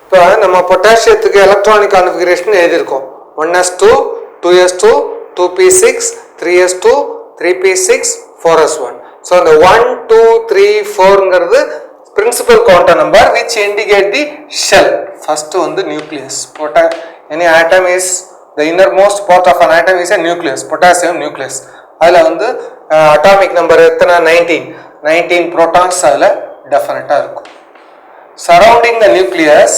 இப்போ நம்ம பொட்டாசியத்துக்கு electronic configuration எழுதியிருக்கோம். 1s2 2s2 2p6 3s2 3p6 4s1. So அந்த 1 2 3 4ங்கிறது principal quantum number which indicate the shell. First வந்து nucleus. Any atom is the innermost part of an atom is a nucleus. Potassium nucleus. அதில் வந்து atomic number எத்தனை 19 protons அதில் டெஃபினட்டாக இருக்கும். Surrounding the nucleus,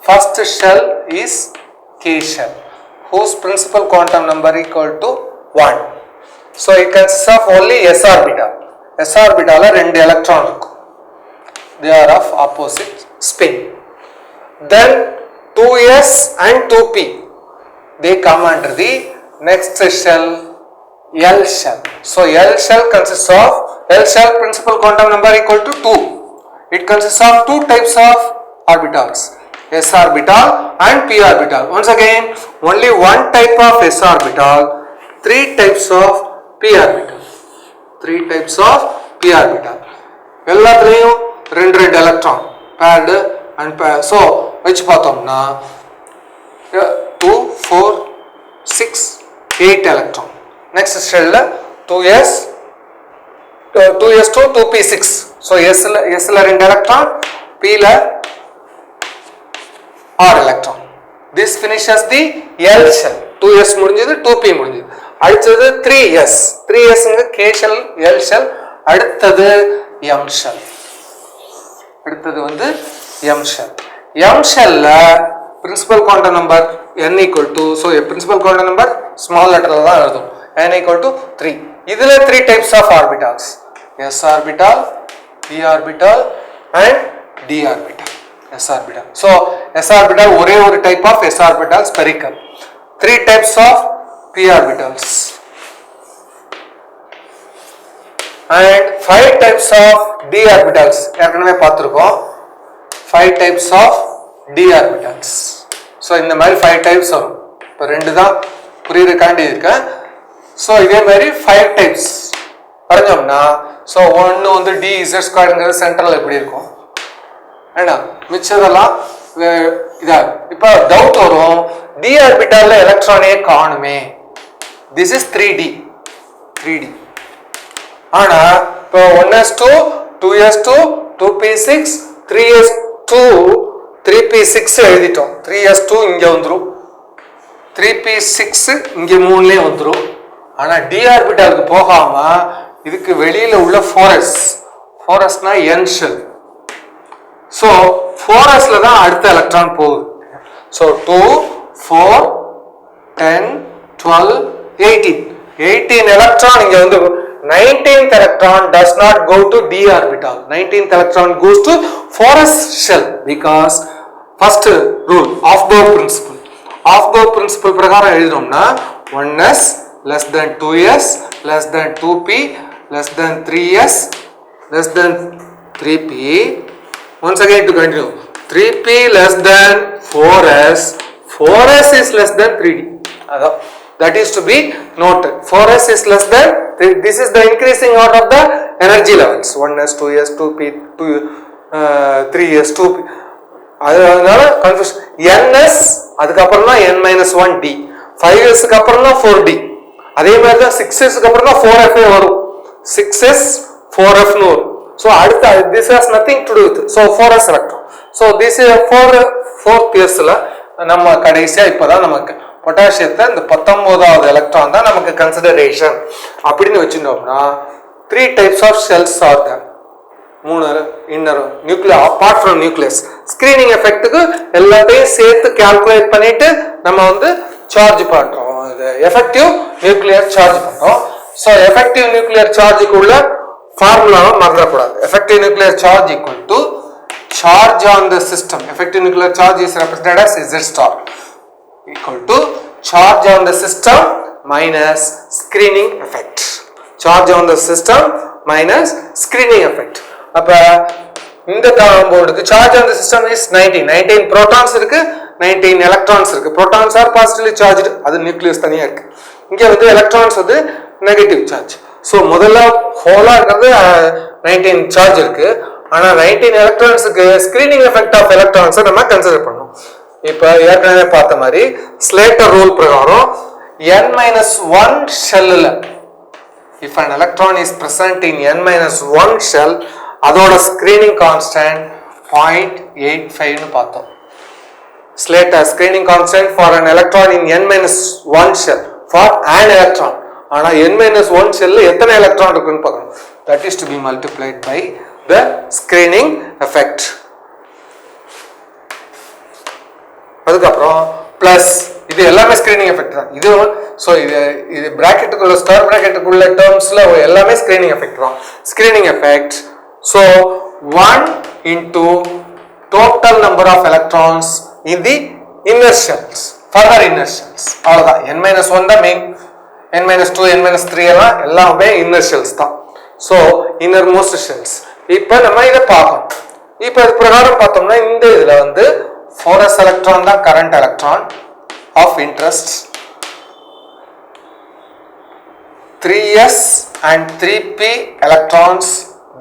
first shell is K shell, whose principal quantum number equal to 1. So it consists of only s orbital. S orbital ரெண்டு electron இருக்கும். They are of opposite spin. Then 2s and 2p, they come under the next shell, L shell. So L shell consists of, L shell principal quantum number equal to 2. It consists of two types of orbitals, s orbital and p orbital. Once again, only one type of s orbital, three types of p orbital. Three types of p orbital. எல்லாத்துலயும் ரெண்டு electron paired and paired. So வச்சு பார்த்தோம்னா 2 4 6 8 electron. Next shell 2s 2s2 2p6. So s ல ரெண்டு electron, p ல 6 electron. This finishes the L shell. 2s முடிஞ்சது, 2p முடிஞ்சது. அடுத்தது 3s. 3s ங்க k shell, L shell. அடுத்தது m shell. அடுத்தது வந்து m shell. m shell ல principal quantum number n equal to, so a principal quantum number small letter ல தான் எழுதும். n equal to 3. இதுல 3 types of orbitals, s orbital, p orbital and d orbital. s orbital. So s orbital ஒரே ஒரு type of s orbital spherical. 3 types of p orbitals and 5 types of d orbitals. ஏற்கனவே பார்த்திருக்கோம். 5 types of d orbitals. So இந்த மாதிரி 5 types வரும். இப்போ ரெண்டு தான் புரியுறதுக்காண்டி இருக்கேன். ஸோ இதே மாதிரி 5 types வரைஞ்சோம்னா, ஸோ ஒன்று வந்து d z ஸ்கொயர்ங்கிறது சென்ட்ரல் எப்படி இருக்கும், ஏன்னா மிச்சதெல்லாம் இதா. இப்போ டவுட் வரும், d ஆர்பிட்டால்ல எலக்ட்ரானே காணுமே. This is 3d. ஆனா இப்போ 1s2 2s2 2p6 3s2 3p6 எழுதிட்டோம். 3s2 இங்க வந்துரும், 3p6 இங்க 3லயே வந்துரும். ஆனா d ஆர்பிட்டாலுக்கு போகாம இதுக்கு வெளியில உள்ள 4sனா n shell. So 4sல தான் அடுத்த எலக்ட்ரான் போகுது. So 2 4 10 12 18 எலக்ட்ரான் இங்க வந்து 19th electron does not go to d orbital. 19th electron goes to 4s shell because first rule, Aufbau principle. Aufbau principle பிரகாரம் எழுதினோம்னா 1s less than 2s less than 2p less than 3s less than 3p. Once again to continue, 3p less than 4s, 4s is less than 3d. That is to be noted. 4s is less than 3. This is the increasing order of the energy levels. 1s 2s 2p 3s 2p. அதனால confusion. ns அதுக்கு அப்புறம் தான் n - 1d. 5s க்கு அப்புறம் தான் 4d. அதே மாதிரி தான் 6s க்கு அப்புறம் தான் 4f வரும். 6s 4f னு வரும். So அடுத்து this has nothing to do with. So 4s electron. So this is 4th s ல நம்ம கடைசியா இப்பதான் நமக்கு பொட்டாசியத்தை இந்த 19வது எலக்ட்ரான் தான் நமக்கு கன்சிடரேஷன் அப்படின்னு வச்சிருந்தோம்னா 3 types of shells are there. 3 inner nucleus apart from nucleus. Screening எஃபெக்ட்டுக்கு எல்லாத்தையும் சேர்த்து கால்குலேட் பண்ணிட்டு நம்ம வந்து சார்ஜ் பண்றோம். இது எஃபெக்டிவ் நியூக்ளியர் சார்ஜ் பண்றோம். ஸோ எஃபெக்டிவ் நியூக்ளியர் சார்ஜுக்கு உள்ள ஃபார்முலாவை மறந்துடக்கூடாது. Effective nuclear charge equal to charge on the system. Effective nuclear charge is represented as Z star equal to charge on the system minus screening effect. Charge on the system minus screening effect. அப்ப இந்த காம்பவுண்டுக்கு charge on the system is 19 protons இருக்கு, 19 electrons இருக்கு. protons are positively charged, அது nucleus தனியா இருக்கு. இங்க வந்து electrons வந்து நெகட்டிவ் சார்ஜ். சோ முதல்ல ஹோலா இருக்கிறது 19 சார்ஜ் இருக்கு. ஆனா 19 எலக்ட்ரான்ஸ்க்கு ஸ்கிரீனிங் எஃபெக்ட் ஆஃப் எலக்ட்ரான்ஸை நம்ம கன்சிடர் பண்ணோம். இப்போ ஏற்கனவே பார்த்த மாதிரி ஸ்லேட்டர் ரூல் பிரகாரம் n-1 ஷெல்லில் if an electron is present in n-1 shell அதோட ஸ்கிரீனிங் கான்ஸ்டன்ட் 0.85 னு பார்த்தோம். Slater screening constant for an electron in n-1 shell for an electron. ஆனா n-1 shell எத்தனை எலக்ட்ரான் இருக்குன்னு பார்க்கணும். That is to be multiplied by the screening effect. அதுக்கப்புறம் plus இது எல்லாமே ஸ்கிரீனிங் எஃபெக்ட் தான். இது ஸோ இது பிராக்கெட்டுக்குள்ள ஸ்கொயர் பிராக்கெட்டுக்குள்ள டேர்ம்ஸ்ல எல்லாமே ஸ்கிரீனிங் எஃபெக்ட் தான். Screening effect so 1 into total number of electrons in the inner shells, further inner shells. அவ்வளவுதான். n-1 தான் மெயின், n-2 n-3 எல்லாமே inner shells தான். So innermost shells. இப்போ நம்ம இதை பார்க்கணும். இப்போ இது பிரகாரம் பார்த்தோம்னா இந்த இதுல வந்து 4s electron தான் current electron of interest. 3s and 3p electrons,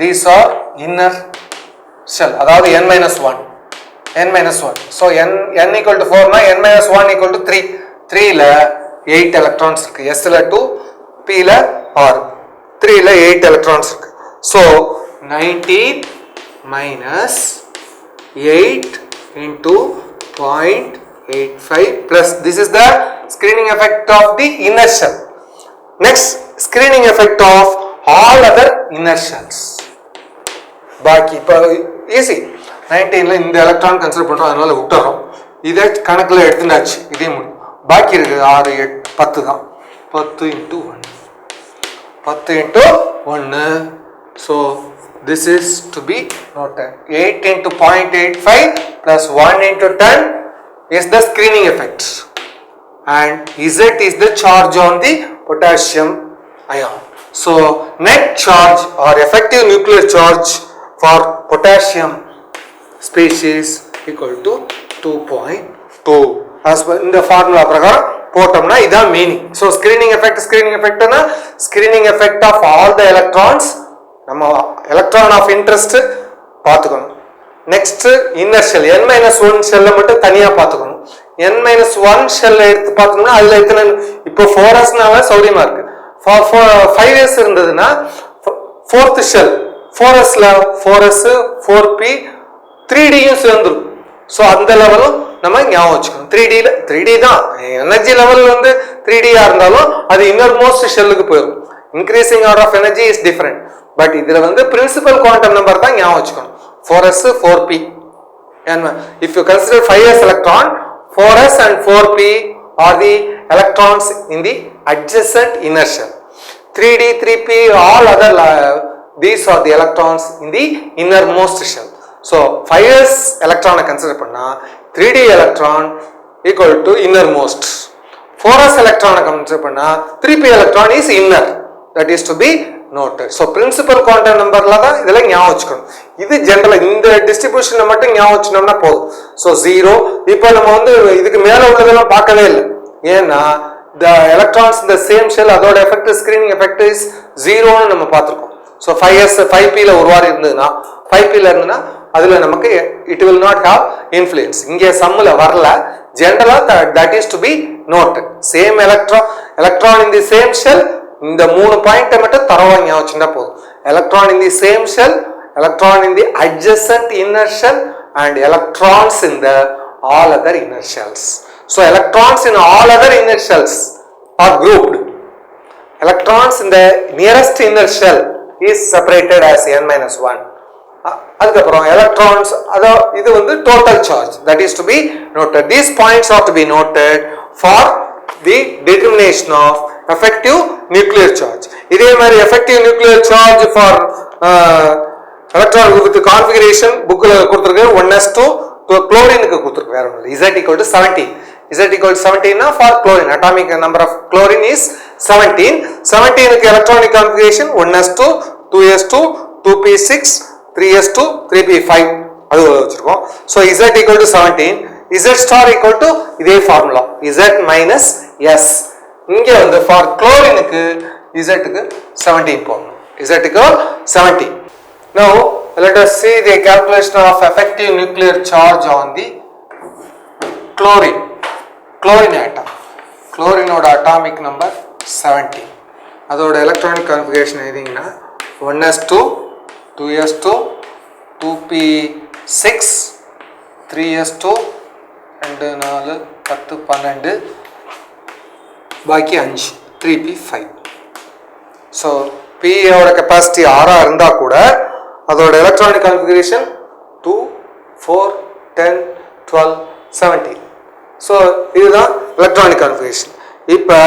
these are inner shell, அதாவது n-1. So n equal to 4 na n-1 equal to 3. 3 ல 8 electrons இருக்கு, s ல 2, p ல 6, 3 ல 8 electrons இருக்கு. So 19 minus 8 into 0.85 plus this is the screening effect of the inner shell. Next, screening effect of all other inner shells. பாக்கி இப்போ easy. 19ல இந்த electron consider பண்றோம், அதனால விட்டுறோம். இதை கணக்குல எடுத்துனாச்சு, இதே முடியும். பாக்கி இருக்கு 6 8 10 தான். 10 into 1 10 into 1. So this is to be noted. 8 into 0.85 plus 1 into 10 is the screening effect, and Z is the charge on the potassium ion. So net charge or effective nuclear charge for potassium species equal to 2.2 as per in the formula பிரகாரம் போட்டோம்னா இதான் meaning. So screening effect na screening effect of all the electrons, நம்ம electron of interest பார்த்துக்கணும். Next inner shell n-1 ஷெல்ல மட்டும் தனியா பார்த்துக்கணும். n-1 ஷெல்ல எடுத்து பார்த்தோம்னா அதுல எத்தனை, இப்போ 4sனால சௌரியமா இருக்கு. 5s இருந்ததுன்னா 4th ஷெல் 4sல 4s 4p 3dயும் சேர்ந்துரும். ஸோ அந்த லெவலும் நம்ம ஞாபகம் வச்சுக்கணும். 3D தான் எனர்ஜி லெவல் வந்து 3D-யா இருந்தாலும் அது இன்னர் மோஸ்ட் ஷெல்லுக்கு போயிடும். Increasing order of energy is different. But இதுல வந்து பிரின்சிபல் குவாண்டம் நம்பர் தான் ஞாபகம் வச்சுக்கணும். 4s 4p. And if you consider 5s electron, 4s and 4p are the electrons in the adjacent inner shell. 3d 3p all other these are the electrons in the innermost shell. So 5s electron consider panna 3d electron equal to innermost. 4s electron consider panna 3p electron is inner. That is to be noted. So principal quantum number la da idella ஞாபகம் வச்சுக்கணும். இது ஜெனரலா இந்த டிஸ்ட்ரிபியூஷனை மட்டும் ஞாபகம் வச்சோம்னா போதும். So 0. இப்போ நம்ம வந்து இதுக்கு மேல உள்ளதெல்லாம் பார்க்கவே இல்லை. ஏன்னா the electrons in the same shell அதோட effective screening effect is 0 னு நம்ம பார்த்திருக்கோம். So 5s 5p ல ஒரு வாரி இருந்ததுன்னா 5p ல இருந்ததுன்னா அதுல நமக்கு it will not have influence. இங்க சம்ல வரல. ஜெனரலா that is to be noted. Same electron in the same shell, இந்த மூணு பாயிண்ட் மட்டும் தரவா ஞாபகம் வச்சுட்டா போதும். electron in the same shell, electron in the adjacent inner shell, and electrons in the all other inner shells. So electrons in all other inner shells are grouped. Electrons in the nearest inner shell is separated as n-1. அதுக்கப்புறம் electrons இது வந்து total charge, that is to be noted. These points are to be noted for the determination of effective nuclear charge. இதே மாதிரி effective nuclear charge for electron with configuration bookல கொடுத்திருக்கு. 1s2 chlorine க்கு கொடுத்திருக்கு, வேற ஒண்ணும் இல்லை. Z equal to 17. Z equal to 17 na for chlorine. Atomic number of chlorine is 17. 17 க்கு electronic configuration 1s2 2s2 2p6 3s2 3p5 அது வச்சிருக்கோம். So Z equal to 17. Z star equal to இதே formula Z minus S. இங்க வந்து for chlorine க்கு Z க்கு 17 போடணும். Z equal 17. Now let us see the calculation of effective nuclear charge on the chlorine atom. Chlorine oda atomic number 17. Adoda electronic configuration edinga 1s2 2s2 2p6 3s2 and 4 10 12 பாக்கி 5 3p5. so p ஓட capacity 6 இருந்தா கூட அதோட electronic configuration 2 4 10 12 17. so இதுதான் electronic configuration. இப்போ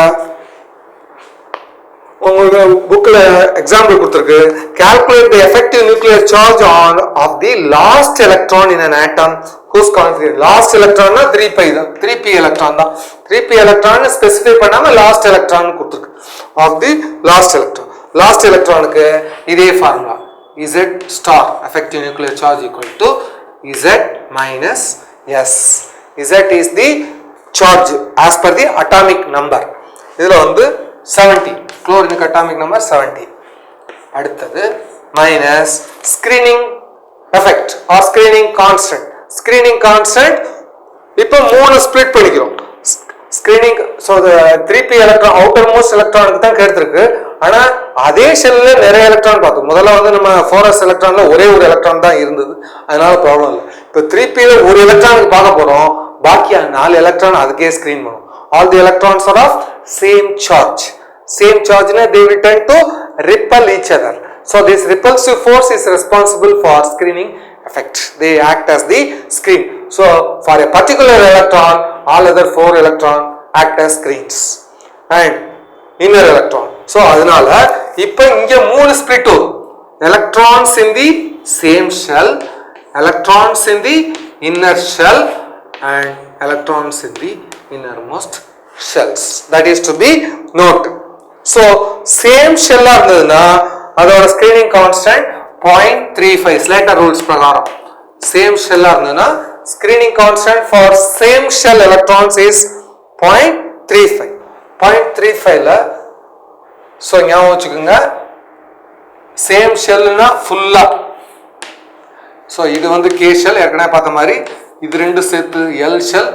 உங்களுக்கு புக்ல example கொடுத்திருக்கு, calculate the effective nuclear charge on of the last electron in an atom whose configuration. last electron னா 3p தான், 3p electron தான். 3p electron ஸ்பெசிஃபை பண்ணாம last electron கொடுத்திருக்கு. of the last electron. last electronக்கு இதே formula Z star effective nuclear charge equal to Z minus S. Z is the charge as per the atomic number. இதுல வந்து 70, chlorine atomic number 70. அடுத்தது minus screening effect or screening constant. screening constant இப்போ மூணு split பண்ணிக்கிறோம். screening, so the 3p electron outermost electron தான் கேட்டிருக்கு. ஆனா அதே ஷெல்ல நிறைய எலக்ட்ரான் பார்த்தோம். முதல்ல வந்து நம்ம 4s எலக்ட்ரான்ல ஒரே ஒரு எலக்ட்ரான் தான் இருந்தது, அதனால ப்ராப்ளம் இல்லை. இப்போ 3p ல ஒரு எலக்ட்ரானுக்கு பார்க்க போறோம், பாக்கி 4 எலக்ட்ரான் அதுக்கே ஸ்கிரீன் பண்ணும். all the electrons are of same charge. same charge na they will tend to repel each other. so this repulsive force is responsible for screening effect. they act as the screen. so for a particular electron all other 4 electron act as screens and inner electron. so அதனால இப்போ இங்க மூணு split வரும். electrons in the same shell, electrons in the inner shell and electrons in the innermost shells. that is to be noted. so same shell இருந்ததுன்னா அதோட screening constant 0.35 Slater rules பிரகாரம். same shell இருந்ததுன்னா screening constant for same shell electrons is 0.35. 0.35 ல so ஞாபகம் வச்சுக்கோங்க, same ஷெல்னா ஃபுல்லா. so இது வந்து k ஷெல், ஏற்கனவே பார்த்த மாதிரி இது ரெண்டும் சேர்த்து l ஷெல்,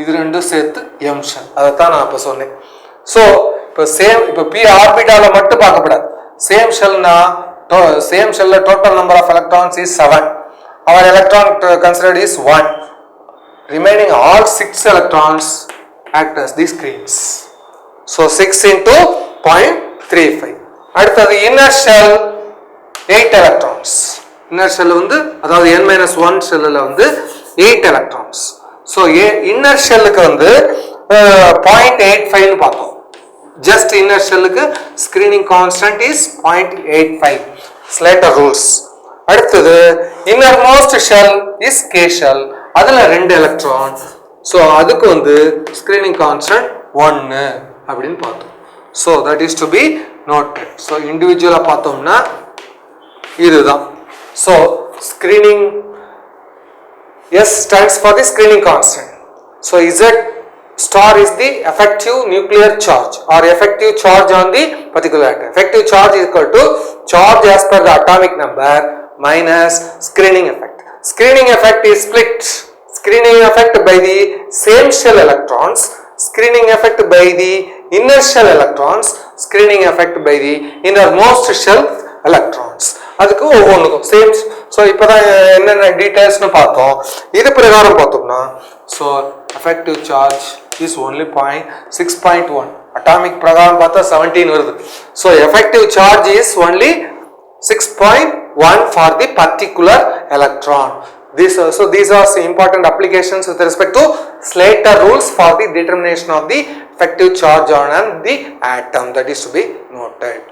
இது ரெண்டும் சேர்த்து m ஷெல். அதைத்தான் நான் இப்போ சொன்னேன். so இப்போ சேம் இப்போ p ஆர்பிட்டால மட்டும் பார்க்கப்படாது. சேம் ஷெல்னா சேம் ஷெல்ல total number of electrons is 7. our electron considered is 1. remaining all 6 electrons act as the screens. so 6 into 0.35. அடுத்தது inner shell 8 electrons. inner shell வந்து அதாவது n-1 ஷெல்ல வந்து 8 electrons. so inner shellக்கு வந்து 0.85 னு பார்த்தோம். just inner shellக்கு screening constant is 0.85 Slater rules. அடுத்தது innermost shell is k shell, அதுல 2 electron. so அதுக்கு வந்து screening constant 1 அப்படினு பார்த்தோம். so that is to be noted. so individual பார்த்தோம்னா இதுதான். so screening S stands for the screening constant. so Z star is the effective nuclear charge or effective charge on the particular atom. effective charge is equal to charge as per the atomic number minus screening effect. screening effect is split. screening effect by the same shell electrons, screening effect by the inner shell electrons, screening effect by the innermost shell electrons. அதுக்கு ஒவ்வொன்றுக்கும் same. So இப்போ தான் என்னென்ன டீட்டெயில்ஸ்னு பார்த்தோம். இது பிரகாரம் பார்த்தோம்னா so effective charge is only 6.1. atomic பிரகாரம் பார்த்தா 17 வருது. so effective charge is only 6.1 for the particular electron. these are some important applications with respect to Slater rules for the determination of the effective charge on the atom. that is to be noted.